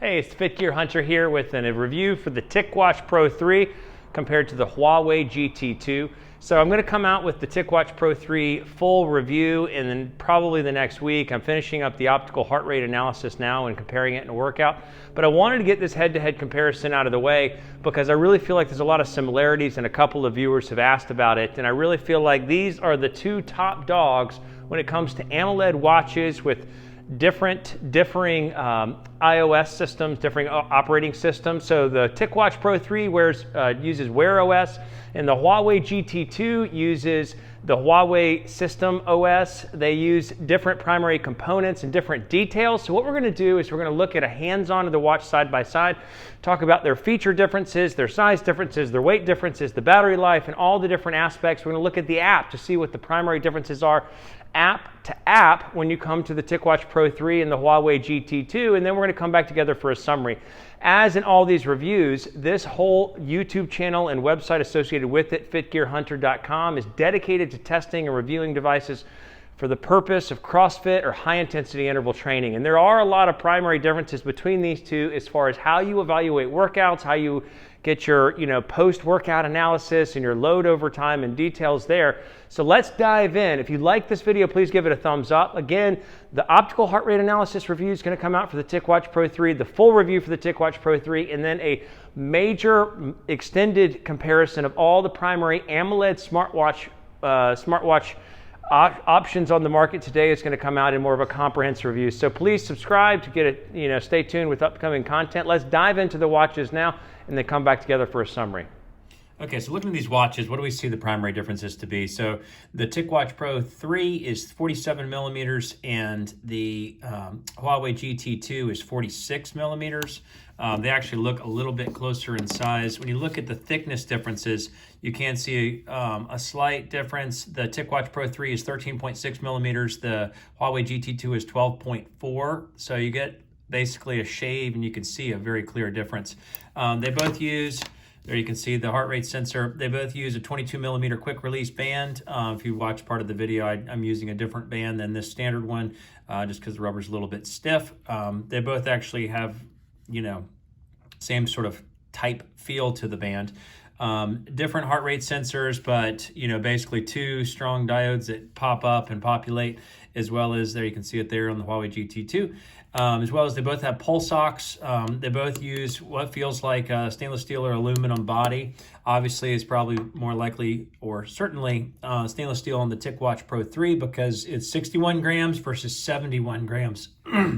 Hey, it's Fit Gear Hunter here with a review for the TicWatch Pro 3 compared to the Huawei GT2. So I'm going to come out with the TicWatch Pro 3 full review, and then probably the next week. I'm finishing up the optical heart rate analysis now and comparing it in a workout. But I wanted to get this head-to-head comparison out of the way because I really feel like there's a lot of similarities, and a couple of viewers have asked about it. And I really feel like these are the two top dogs when it comes to AMOLED watches with differing iOS systems, differing operating systems. So the TicWatch Pro 3 uses Wear OS, and the Huawei GT2 uses the Huawei System OS. They use different primary components and different details. So what we're going to do is we're going to look at a hands-on of the watch side by side, talk about their feature differences, their size differences, their weight differences, the battery life, and all the different aspects. We're going to look at the app to see what the primary differences are app to app when you come to the TicWatch Pro 3 and the Huawei GT2, and then we're going to come back together for a summary. As in all these reviews, this whole YouTube channel and website associated with it, fitgearhunter.com, is dedicated to testing and reviewing devices for the purpose of CrossFit or high-intensity interval training. And there are a lot of primary differences between these two as far as how you evaluate workouts, how you get your post-workout analysis and your load over time and details there. So let's dive in. If you like this video, please give it a thumbs up. Again, the optical heart rate analysis review is going to come out for the TicWatch Pro 3, the full review for the TicWatch Pro 3, and then a major extended comparison of all the primary AMOLED smartwatch options on the market today is going to come out in more of a comprehensive review. So please subscribe to get it, stay tuned with upcoming content. Let's dive into the watches now and then come back together for a summary. Okay, so looking at these watches, what do we see the primary differences to be? So the TicWatch Pro 3 is 47 millimeters and the Huawei GT2 is 46 millimeters. They actually look a little bit closer in size. When you look at the thickness differences, you can see a slight difference. The TicWatch Pro 3 is 13.6 millimeters. The Huawei GT2 is 12.4. So you get basically a shave and you can see a very clear difference. They both use, there you can see the heart rate sensor. They both use a 22 millimeter quick release band. If you watch part of the video, I'm using a different band than this standard one just because the rubber's a little bit stiff. They both actually have, same sort of type feel to the band. Different heart rate sensors, but basically two strong diodes that pop up and populate, as well as there you can see it there on the Huawei GT2. As well as they both have pulse ox. They both use what feels like a stainless steel or aluminum body. Obviously, it's probably more likely or certainly stainless steel on the TicWatch Pro 3 because it's 61 grams versus 71 grams.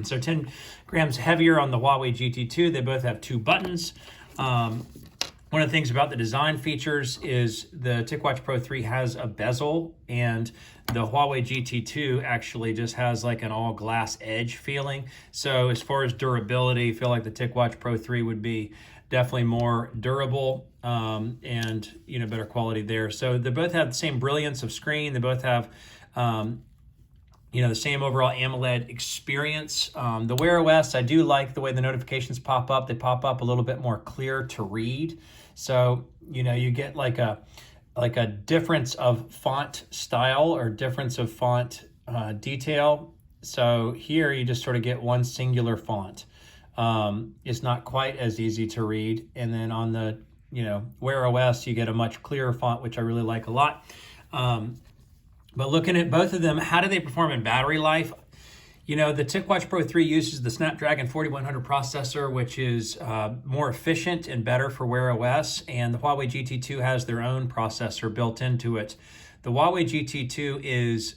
So 10 grams heavier on the Huawei GT2. They both have two buttons. One of the things about the design features is the TicWatch Pro 3 has a bezel, and the Huawei GT2 actually just has like an all glass edge feeling. So as far as durability, I feel like the TicWatch Pro 3 would be definitely more durable and better quality there. So they both have the same brilliance of screen. They both have the same overall AMOLED experience. The Wear OS, I do like the way the notifications pop up. They pop up a little bit more clear to read. So, you get like a difference of font style or difference of font detail. So here you just sort of get one singular font. It's not quite as easy to read. And then on the, Wear OS, you get a much clearer font, which I really like a lot. But looking at both of them, how do they perform in battery life? The TicWatch Pro 3 uses the Snapdragon 4100 processor, which is more efficient and better for Wear OS, and the Huawei GT2 has their own processor built into it. The Huawei GT2 is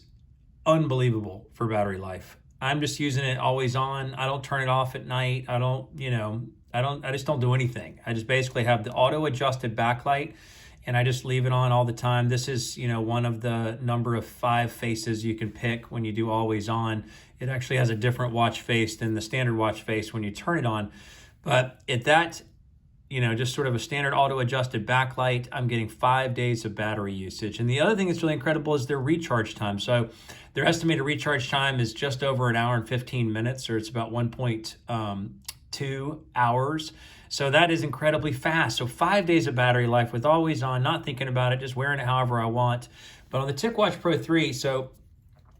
unbelievable for battery life. I'm just using it always on. I don't turn it off at night. I just don't do anything. I just basically have the auto adjusted backlight, and I just leave it on all the time. This is, one of the number of 5 faces you can pick when you do always on. It actually has a different watch face than the standard watch face when you turn it on. But at that, just sort of a standard auto-adjusted backlight, I'm getting 5 days of battery usage. And the other thing that's really incredible is their recharge time. So their estimated recharge time is just over 1 hour and 15 minutes, or it's about 1.2 hours. So that is incredibly fast. So 5 days of battery life with always on, not thinking about it, just wearing it however I want. But on the TicWatch Pro 3, so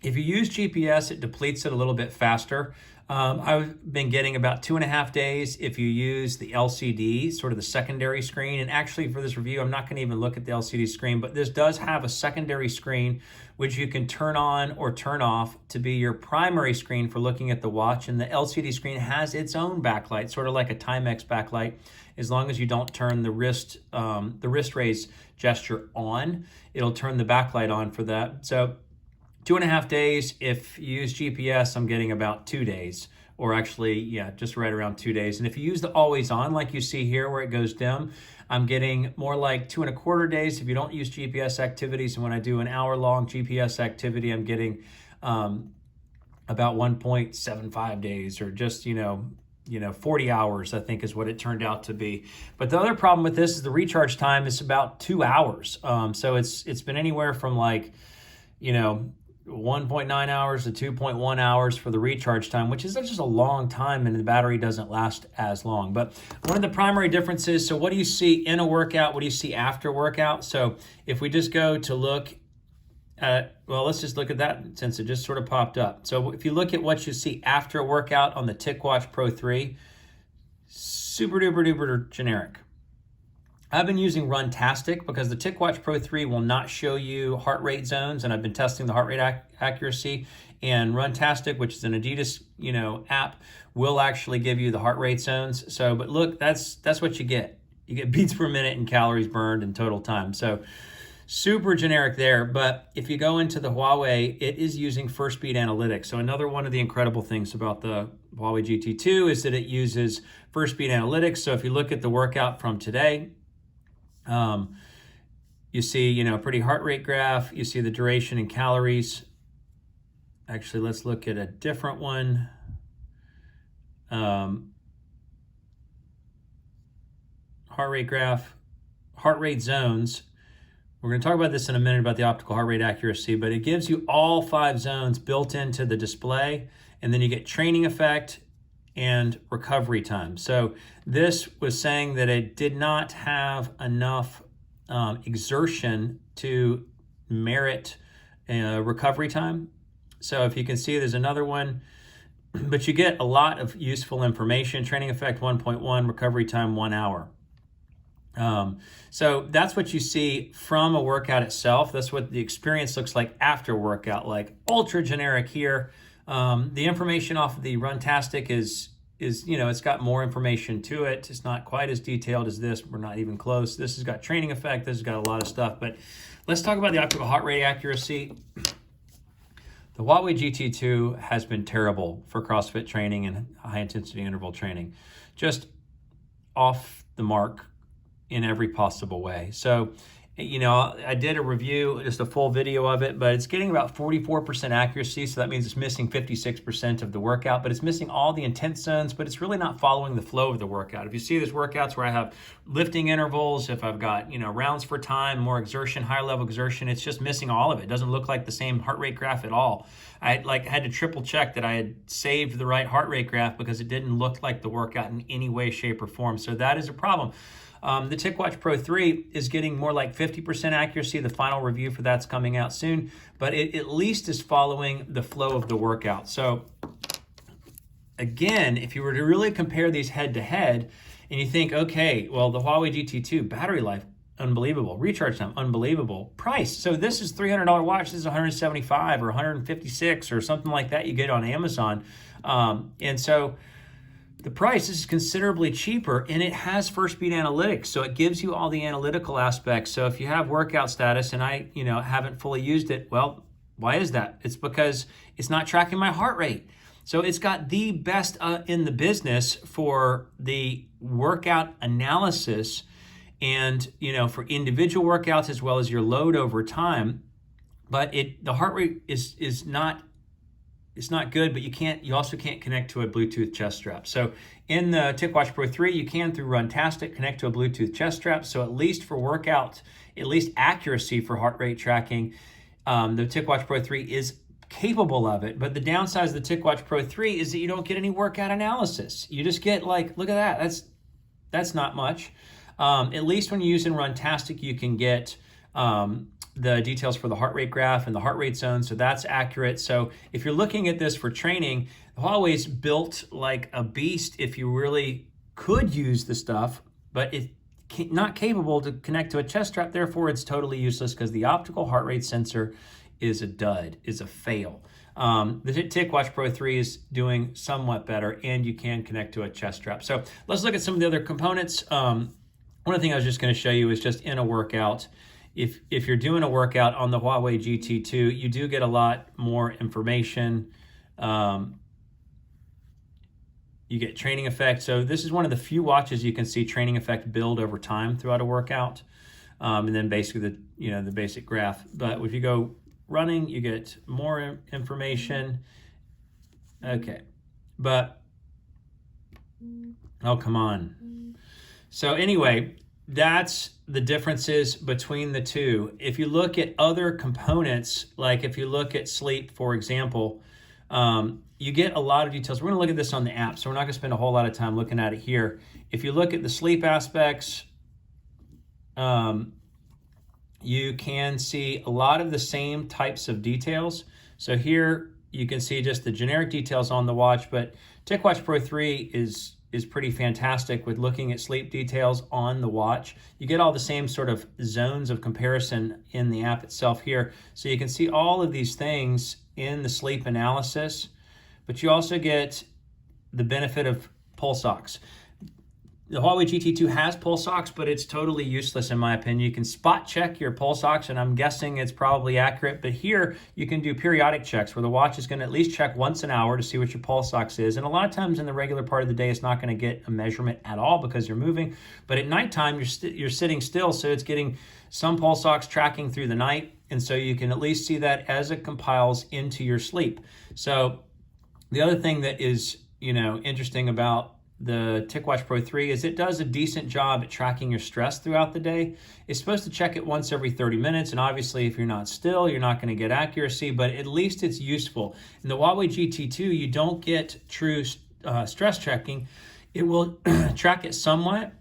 If you use GPS, it depletes it a little bit faster. I've been getting about 2.5 days if you use the LCD, sort of the secondary screen. And actually for this review, I'm not going to even look at the LCD screen, but this does have a secondary screen which you can turn on or turn off to be your primary screen for looking at the watch. And the LCD screen has its own backlight, sort of like a Timex backlight. As long as you don't turn the wrist raise gesture on, it'll turn the backlight on for that. So 2.5 days. If you use GPS, I'm getting about 2 days, or actually, yeah, just right around 2 days. And if you use the always on, like you see here where it goes dim, I'm getting more like 2.25 days if you don't use GPS activities. And when I do an hour-long GPS activity, I'm getting about 1.75 days, or just, 40 hours, I think is what it turned out to be. But the other problem with this is the recharge time is about 2 hours. So it's been anywhere from 1.9 hours to 2.1 hours for the recharge time, which is just a long time, and the battery doesn't last as long. But one of the primary differences, so what do you see in a workout? What do you see after workout? So if we just go to look at, well, let's just look at that since it just sort of popped up. So if you look at what you see after a workout on the TicWatch Pro 3, super duper duper generic. I've been using Runtastic because the TicWatch Pro 3 will not show you heart rate zones, and I've been testing the heart rate accuracy. And Runtastic, which is an Adidas, app, will actually give you the heart rate zones. So, but look, that's what you get. You get beats per minute and calories burned and total time. So, super generic there. But if you go into the Huawei, it is using first beat analytics. So another one of the incredible things about the Huawei GT2 is that it uses first beat analytics. So if you look at the workout from today, you see, pretty heart rate graph. You see the duration in calories. Actually, let's look at a different one. Heart rate graph, heart rate zones. We're going to talk about this in a minute about the optical heart rate accuracy, but it gives you all 5 zones built into the display, and then you get training effect and recovery time. So this was saying that it did not have enough exertion to merit recovery time. So if you can see, there's another one, but you get a lot of useful information. Training effect 1.1, recovery time 1 hour. So that's what you see from a workout itself. That's what the experience looks like after workout, like ultra generic here. The information off of the Runtastic is it's got more information to it. It's not quite as detailed as this. We're not even close. This has got training effect. This has got a lot of stuff. But let's talk about the optical heart rate accuracy. The Huawei GT2 has been terrible for CrossFit training and high intensity interval training. Just off the mark in every possible way. So, I did a review, just a full video of it, but it's getting about 44% accuracy. So that means it's missing 56% of the workout, but it's missing all the intense zones, but it's really not following the flow of the workout. If you see, there's workouts where I have lifting intervals, if I've got, rounds for time, more exertion, higher level exertion, it's just missing all of it. It doesn't look like the same heart rate graph at all. I had to triple check that I had saved the right heart rate graph because it didn't look like the workout in any way, shape, or form. So that is a problem. The TicWatch Pro 3 is getting more like 50% accuracy. The final review for that's coming out soon, but it at least is following the flow of the workout. So again, if you were to really compare these head to head and you think, okay, well, the Huawei GT2 battery life, unbelievable. Recharge time, unbelievable. Price. So this is $300 watch. This is $175 or $156 or something like that you get on Amazon. And so the price is considerably cheaper, and it has first beat analytics. So it gives you all the analytical aspects. So if you have workout status and I, haven't fully used it, well, why is that? It's because it's not tracking my heart rate. So it's got the best in the business for the workout analysis and, for individual workouts as well as your load over time. But the heart rate is not, it's not good, but you also can't connect to a Bluetooth chest strap. So in the TicWatch Pro 3, you can, through Runtastic, connect to a Bluetooth chest strap. So at least for workouts, at least accuracy for heart rate tracking, the TicWatch Pro 3 is capable of it. But the downside of the TicWatch Pro 3 is that you don't get any workout analysis. You just get look at that. That's not much. At least when you're using Runtastic, you can get the details for the heart rate graph and the heart rate zone, so that's accurate. So if you're looking at this for training, Huawei's built like a beast if you really could use the stuff, but it's not capable to connect to a chest strap, therefore it's totally useless because the optical heart rate sensor is a dud, is a fail. The TicWatch Pro 3 is doing somewhat better, and you can connect to a chest strap. So let's look at some of the other components. One of the things I was just going to show you is just in a workout. If you're doing a workout on the Huawei GT2, you do get a lot more information. You get training effect. So this is one of the few watches you can see training effect build over time throughout a workout. And then basically the basic graph. But if you go running, you get more information. Okay, but oh, come on. So anyway, that's the differences between the two. If you look at other components, like if you look at sleep, for example, you get a lot of details. We're going to look at this on the app, so we're not going to spend a whole lot of time looking at it here. If you look at the sleep aspects, you can see a lot of the same types of details. So here you can see just the generic details on the watch, but TicWatch Pro 3 is pretty fantastic with looking at sleep details on the watch. You get all the same sort of zones of comparison in the app itself here. So you can see all of these things in the sleep analysis, but you also get the benefit of pulse ox. The Huawei GT2 has pulse ox, but it's totally useless in my opinion. You can spot check your pulse ox, and I'm guessing it's probably accurate, but here you can do periodic checks where the watch is going to at least check once an hour to see what your pulse ox is. And a lot of times in the regular part of the day, it's not going to get a measurement at all because you're moving. But at nighttime, you're sitting still, so it's getting some pulse ox tracking through the night. And so you can at least see that as it compiles into your sleep. So the other thing that is, interesting about the TicWatch Pro 3 is it does a decent job at tracking your stress throughout the day. It's supposed to check it once every 30 minutes, and obviously if you're not still, you're not going to get accuracy, but at least it's useful. In the Huawei GT2, you don't get true stress checking. It will track it somewhat,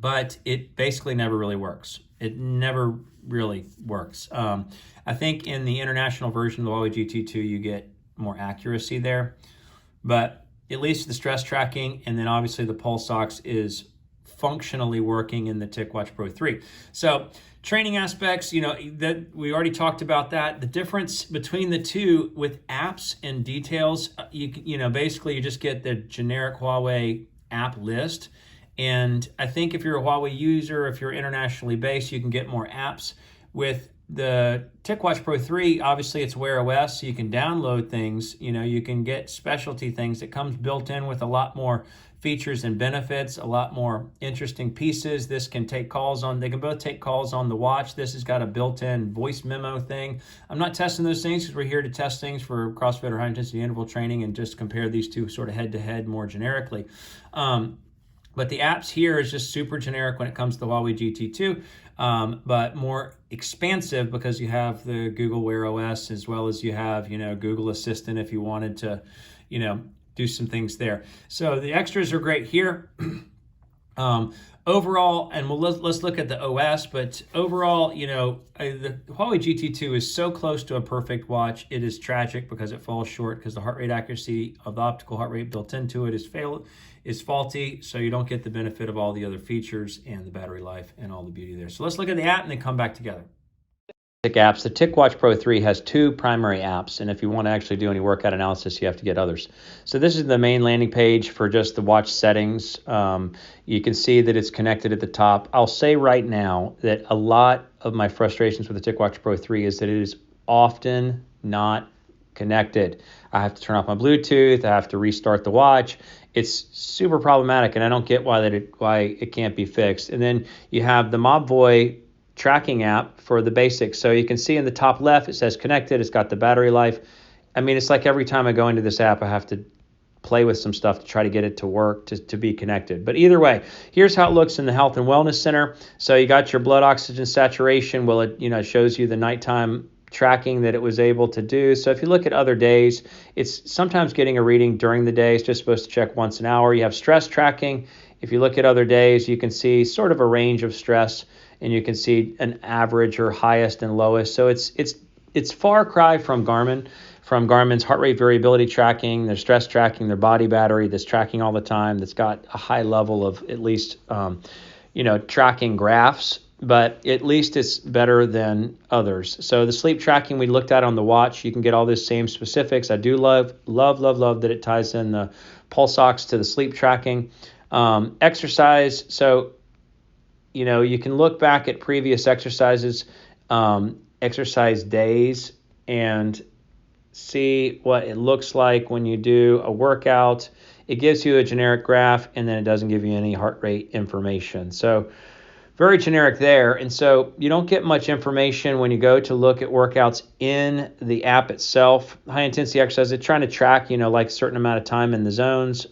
but it basically never really works. It never really works. I think in the international version of the Huawei GT2, you get more accuracy there, but at least the stress tracking, and then obviously the pulse ox is functionally working in the TicWatch Pro 3. So training aspects, that we already talked about that. The difference between the two with apps and details, basically you just get the generic Huawei app list. And I think if you're a Huawei user, if you're internationally based, you can get more apps. With the TicWatch Pro 3, obviously it's Wear OS, so you can download things. You can get specialty things that comes built in with a lot more features and benefits, a lot more interesting pieces. This can take calls on, they can both take calls on the watch. This has got a built-in voice memo thing. I'm not testing those things because we're here to test things for CrossFit or high intensity interval training and just compare these two sort of head-to-head more generically. But the apps here is just super generic when it comes to the Huawei GT2, but more expansive because you have the Google Wear OS as well as you have, Google Assistant if you wanted to, do some things there. So the extras are great here. Overall, and let's look at the OS, but overall, the Huawei GT2 is so close to a perfect watch. It is tragic because it falls short because the heart rate accuracy of the optical heart rate built into it is faulty, so you don't get the benefit of all the other features and the battery life and all the beauty there. So let's look at the app and then come back together. Apps. The TicWatch Pro 3 has two primary apps, and if you want to actually do any workout analysis, you have to get others. So this is the main landing page for just the watch settings. You can see that it's connected at the top. I'll say right now that a lot of my frustrations with the TicWatch Pro 3 is that it is often not connected. I have to turn off my Bluetooth. I have to restart the watch. It's super problematic, and I don't get why it can't be fixed. And then you have the Mobvoi tracking app for the basics. So you can see in the top left, it says connected. It's got the battery life. I mean, it's like every time I go into this app, I have to play with some stuff to try to get it to work, to be connected. But either way, here's how it looks in the Health and Wellness Center. So you got your blood oxygen saturation. Well, it shows you the nighttime tracking that it was able to do. So if you look at other days, it's sometimes getting a reading during the day. It's just supposed to check once an hour. You have stress tracking. If you look at other days, you can see sort of a range of stress. and you can see an average or highest and lowest. So it's far cry from Garmin's heart rate variability tracking, their stress tracking, their body battery that's tracking all the time, that's got a high level of at least tracking graphs, but at least it's better than others. So the sleep tracking we looked at on the watch, you can get all those same specifics. I do love that it ties in the pulse ox to the sleep tracking. Exercise, so you can look back at previous exercises, exercise days, and see what it looks like when you do a workout. It gives you a generic graph, and then it doesn't give you any heart rate information. So very generic there. And so you don't get much information when you go to look at workouts in the app itself. High intensity exercise, it's trying to track, like a certain amount of time in the zones.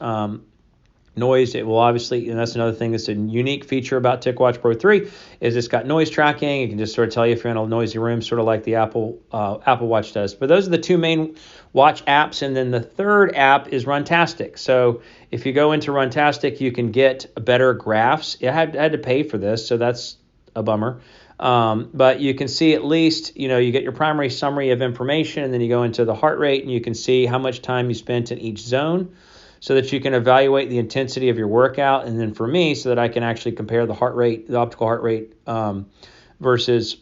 Noise, it will obviously, and that's another thing that's a unique feature about TicWatch Pro 3, is it's got noise tracking. It can just sort of tell you if you're in a noisy room, sort of like the Apple Watch does. But those are the two main watch apps, and then the third app is Runtastic. So if you go into Runtastic, you can get better graphs. I had to pay for this, so that's a bummer. But you can see at least, you get your primary summary of information, and then you go into the heart rate, and you can see how much time you spent in each zone, so that you can evaluate the intensity of your workout. And then for me, so that I can actually compare the heart rate, the optical heart rate versus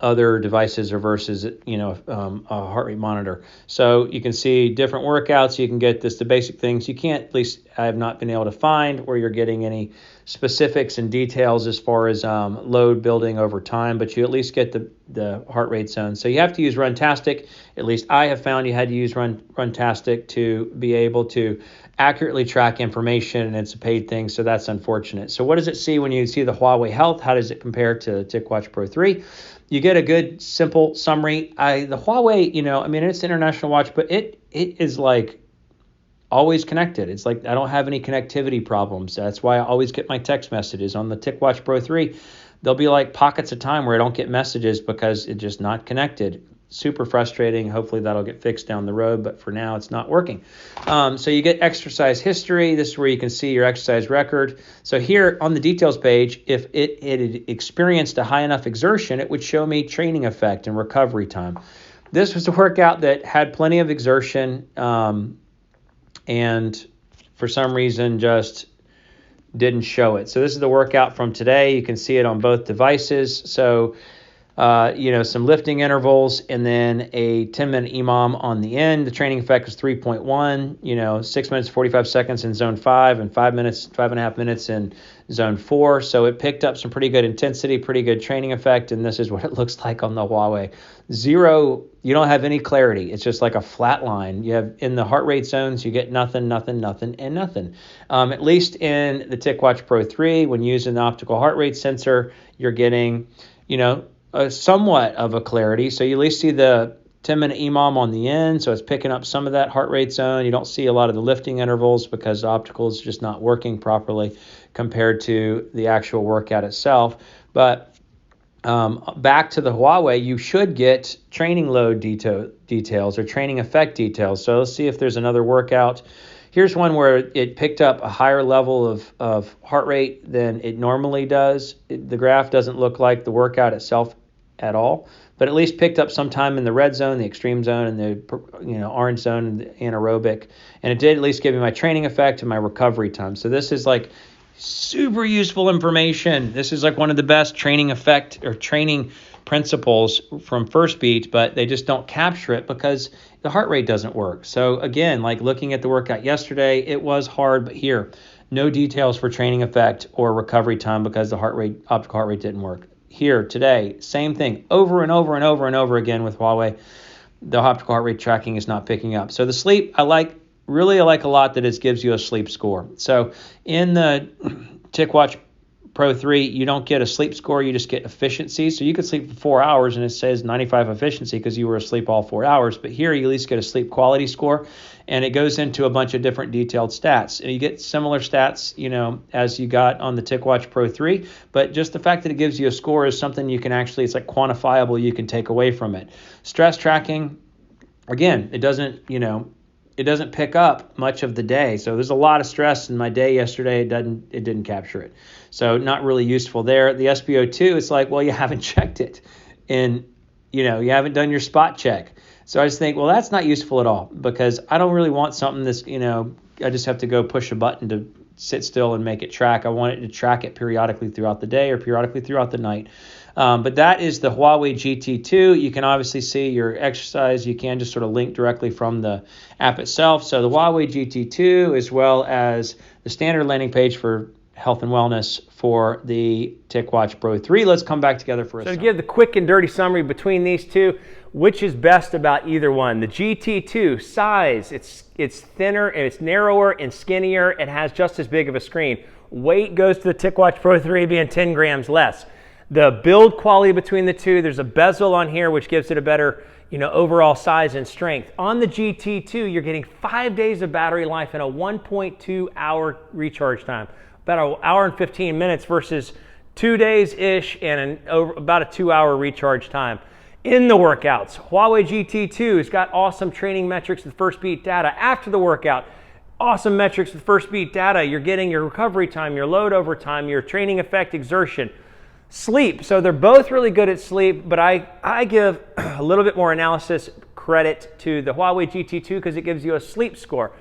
other devices or versus, a heart rate monitor. So you can see different workouts. You can get the basic things. You can't, at least I have not been able to find where you're getting any specifics and details as far as load building over time, but you at least get the heart rate zone. So you have to use Runtastic. At least I have found you had to use Runtastic to be able to accurately track information, and it's a paid thing, so that's unfortunate. So what does it see when you see the Huawei Health? How does it compare to TicWatch Pro 3? You get a good, simple summary. The Huawei, it's an international watch, but it is like always connected. It's like I don't have any connectivity problems. That's why I always get my text messages. On the TicWatch Pro 3, there'll be like pockets of time where I don't get messages because it's just not connected. Super frustrating. Hopefully that'll get fixed down the road, but for now it's not working. So you get exercise history. This is where you can see your exercise record. So here on the details page, if it had experienced a high enough exertion, it would show me training effect and recovery time. This was a workout that had plenty of exertion, and for some reason just didn't show it. So this is the workout from today. You can see it on both devices. So some lifting intervals, and then a 10-minute EMOM on the end. The training effect was 3.1, 6 minutes, 45 seconds in zone 5, and 5.5 minutes in zone 4. So it picked up some pretty good intensity, pretty good training effect, and this is what it looks like on the Huawei. Zero, you don't have any clarity. It's just like a flat line. You have in the heart rate zones, you get nothing, and nothing. At least in the TicWatch Pro 3, when using the optical heart rate sensor, you're getting, somewhat of a clarity. So you at least see the 10-minute EMOM on the end, so it's picking up some of that heart rate zone. You don't see a lot of the lifting intervals because the optical is just not working properly compared to the actual workout itself. But back to the Huawei, you should get training load details or training effect details. So let's see if there's another workout. Here's one where it picked up a higher level of heart rate than it normally does. The graph doesn't look like the workout itself at all, but at least picked up some time in the red zone, the extreme zone, and the orange zone, and the anaerobic. And it did at least give me my training effect and my recovery time. So this is like super useful information. This is like one of the best training effect or training principles from Firstbeat, but they just don't capture it because the heart rate doesn't work. So again, like looking at the workout yesterday, it was hard, but here, no details for training effect or recovery time because the optical heart rate didn't work. Here today, same thing over and over again with Huawei. The optical heart rate tracking is not picking up. So the sleep, I like a lot that it gives you a sleep score. So in the TicWatch Pro 3, you don't get a sleep score, you just get efficiency. So you could sleep for 4 hours and it says 95 efficiency because you were asleep all 4 hours. But here you at least get a sleep quality score, and it goes into a bunch of different detailed stats. And you get similar stats, as you got on the TicWatch Pro 3, but just the fact that it gives you a score is something you can actually, it's like quantifiable, you can take away from it. Stress tracking, again, it doesn't, it doesn't pick up much of the day. So there's a lot of stress in my day yesterday. It didn't capture it. So not really useful there. The SpO2, it's like, well, you haven't checked it, and you haven't done your spot check. So I just think, well, that's not useful at all, because I don't really want something that's, I just have to go push a button to sit still and make it track. I want it to track it periodically throughout the day or periodically throughout the night. But that is the Huawei GT2. You can obviously see your exercise. You can just sort of link directly from the app itself. So the Huawei GT2, as well as the standard landing page for health and wellness for the TicWatch Pro 3. Let's come back together for a second. So to give the quick and dirty summary between these two, which is best about either one? The GT2 size, it's thinner and it's narrower and skinnier. It has just as big of a screen. Weight goes to the TicWatch Pro 3 being 10 grams less. The build quality between the two, there's a bezel on here which gives it a better overall size and strength. On the GT2, you're getting 5 days of battery life and a 1.2 hour recharge time. About an hour and 15 minutes versus 2 days-ish and about a 2 hour recharge time. In the workouts, Huawei GT2 has got awesome training metrics with first beat data. After the workout, awesome metrics with first beat data. You're getting your recovery time, your load over time, your training effect exertion. Sleep, so they're both really good at sleep, but I give a little bit more analysis credit to the Huawei GT2 because it gives you a sleep score.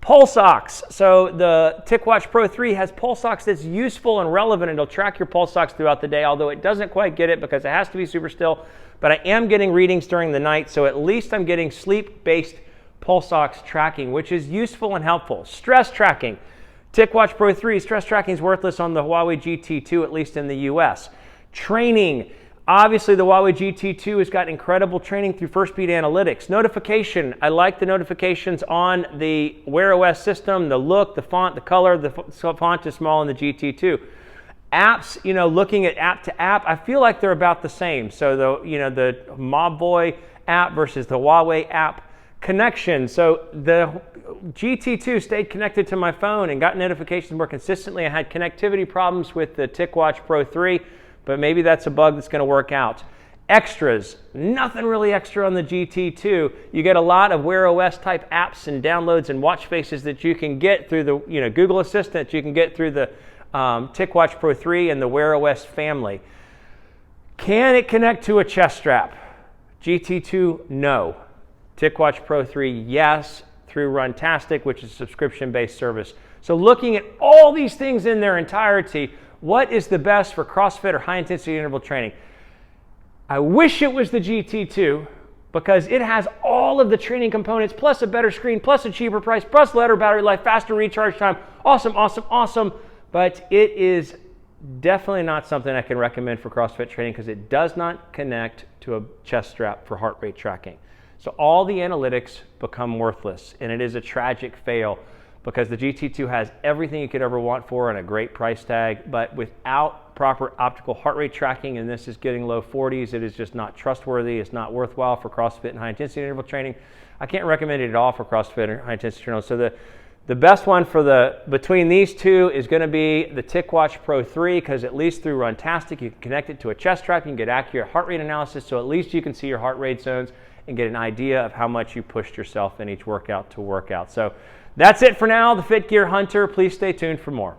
Pulse ox, so the TicWatch Pro 3 has pulse ox that's useful and relevant. It'll track your pulse ox throughout the day, although it doesn't quite get it because it has to be super still, but I am getting readings during the night, so at least I'm getting sleep-based pulse ox tracking, which is useful and helpful. Stress tracking. TicWatch Pro 3, stress tracking is worthless on the Huawei GT2, at least in the US. Training, obviously the Huawei GT2 has got incredible training through FirstBeat Analytics. Notification, I like the notifications on the Wear OS system, the look, the font, the color, the font is small in the GT2. Apps, looking at app to app, I feel like they're about the same. So the Mobboy app versus the Huawei app. Connection, so the GT2 stayed connected to my phone and got notifications more consistently. I had connectivity problems with the TicWatch Pro 3, but maybe that's a bug that's going to work out. Extras, nothing really extra on the GT2. You get a lot of Wear OS type apps and downloads and watch faces that you can get through the Google Assistant, you can get through the TicWatch Pro 3 and the Wear OS family. Can it connect to a chest strap? GT2, no. TicWatch Pro 3, yes, through Runtastic, which is a subscription-based service. So looking at all these things in their entirety, what is the best for CrossFit or high-intensity interval training? I wish it was the GT2 because it has all of the training components, plus a better screen, plus a cheaper price, plus better battery life, faster recharge time. Awesome, awesome, awesome. But it is definitely not something I can recommend for CrossFit training because it does not connect to a chest strap for heart rate tracking. So all the analytics become worthless, and it is a tragic fail because the GT2 has everything you could ever want for and a great price tag, but without proper optical heart rate tracking, and this is getting low 40s, it is just not trustworthy. It's not worthwhile for CrossFit and high-intensity interval training. I can't recommend it at all for CrossFit and high-intensity interval. So the best one for between these two is going to be the TicWatch Pro 3 because at least through Runtastic, you can connect it to a chest strap, you can get accurate heart rate analysis, so at least you can see your heart rate zones and get an idea of how much you pushed yourself in each workout to workout. So that's it for now. The Fit Gear Hunter. Please stay tuned for more.